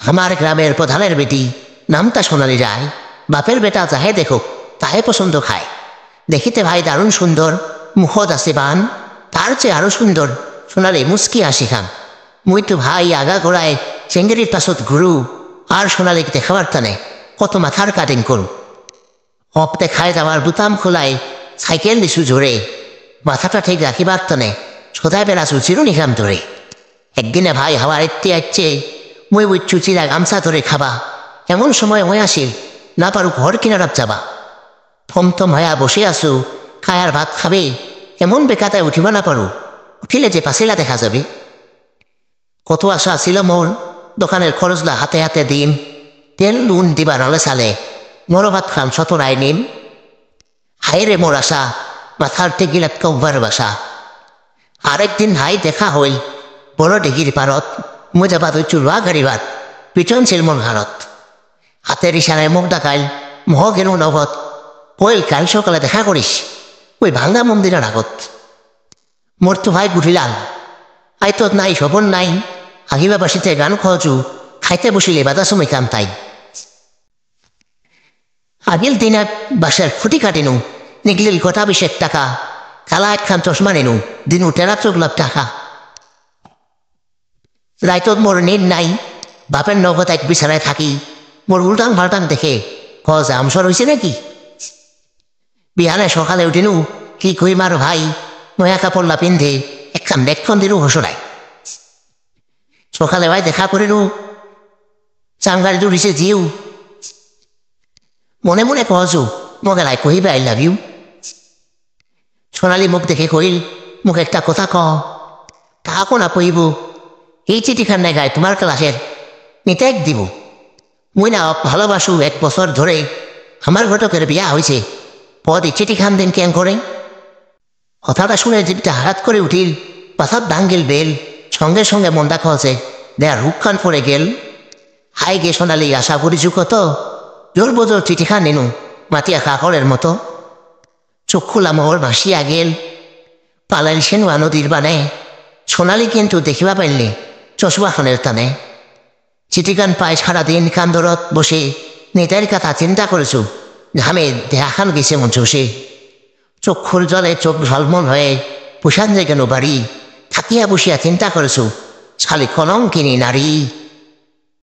আমার গ্রামের প্রধানের বেটি, নামটা সোনালি রায়। বাপের বেটা যাহে দেখুক তাহে পছন্দ খায়। দেখিতে ভাই দারুণ সুন্দর, মুখত আছে বান। তার চেয়ে আরো সুন্দর সোনালি মুস্কি হাসি খান। মুই তো ভাই আগা গোড়ায় চেঙ্গেরির পাছত ঘুরু, আর সোনালিকে দেখাবার টানে কত মাথার কাটিং করু। হপ দেখায় যাওয়ার বুতাম খোলায় সাইকেল দিছু জোরে, মাথাটা ঠিক রাখিবার টানে সদায় বেড়াছু চিরুনি ঘাম ধরে। একদিনে ভাই হাওয়ার এত্তি আসছে, মুই বুঝছু চিরা গামছা ধরে খাবা। এমন সময় হয়ে আসিল না পারু ঘর কিনারাপ যাবা। থমথম হয়া বসে আসু, খায়ার ভাত খাবে এমন বেকাতায় উঠিবা না পারু। উঠিলে যে পাছিলা দেখা যাবে। কত আশা ছিল মোর, দোকানের খরচলা হাতে হাতে দিম। তেল নুন দিবা নলে চালে, মরো ভাত খাম সতরায় নিম। হাইরে মোর আশা, মাথার টেগিলাত কব্বার বাসা। আরেকদিন হাই দেখা হইল বড় ডিগির পারত। মুই যাবা দইছু লোয়া গাড়িবার, পিছন ছিল মোর ঘাড়ত। হাতের ইশারায় মুখ ডাকাইল, মহ গেল নগদ। কইল কাল সকালে দেখা করিস ওই ভাঙ্গা মন্দিরের আগত। মোর তো ভাই বুঝিলাম আইতত নাই সবন নাই। আগিবা বাসিতে গান খোঁজু, খাইতে বসিলে বাদা সময় কাম তাই। আগিল দিনে বাসার খুঁটি কাটিনু, নিগলিল গোটা 20 টাকা। কালা একখান চশমা নিনু, দিনু 13 লাখ টাকা। রাইতত মোর নিদ নাই, বাপের নগদ এক বিছানায় থাকি। মোর উল্টাং ফাল্টাং দেখে কজ আমসর হয়েছে নাকি। বিহানে সকালে উঠিনু, কি কইম আর ভাই, নয়া কাপড়লা পিন্ধে একখান দেখক্ষণ দিনু হসরায়। সকালে ভাই দেখা করিনু, চাঙ্গারি দৌড়িছে জিউ। মনে মনে কহজু মগেলাই কহিবে আই লাভ ইউ। সোনালি মুখ দেখে কইল, মুখ একটা কথা ক। কাহাকো না কইব, এই চিঠিখান নেগায় তোমার ক্লাসের নিতে এক দিব। মুই না ভালোবাসু 1 বছর ধরে, আমার ঘটকের বিয়া হয়েছে, পদ এই চিঠিখান দিন কেন করে। কথাটা শুনে জিপটা হাত করে উঠিল, পাথার ডাঙ্গিল বেল। সঙ্গে সঙ্গে মন্দা খসে দেয়ার হুকখান পড়ে গেল। হাই গে সোনালি, আশা করিছু কত, জোর বজোর চিঠিখান নিনু মাতিয়া কাকরের মতো। চক্ষুলা মোহর ভাসিয়া গেল, পালাইল সেনুয়া নদীর বানে। সোনালি কিন্তু দেখিবা পাইলে চশমাখানের টানে। চিঠিখান পায় সারাদিন কান্দরত বসে, নেতার কথা চিন্তা করেছু, ঘামে দেহাখান গেছে মন চষে। চক্ষুর জলে চোখ ঝলমল হয়ে পোষান যে কেন বাড়ি, থাকিয়া বসিয়া চিন্তা করেছু, শালি কলঙ্কিনী নারী।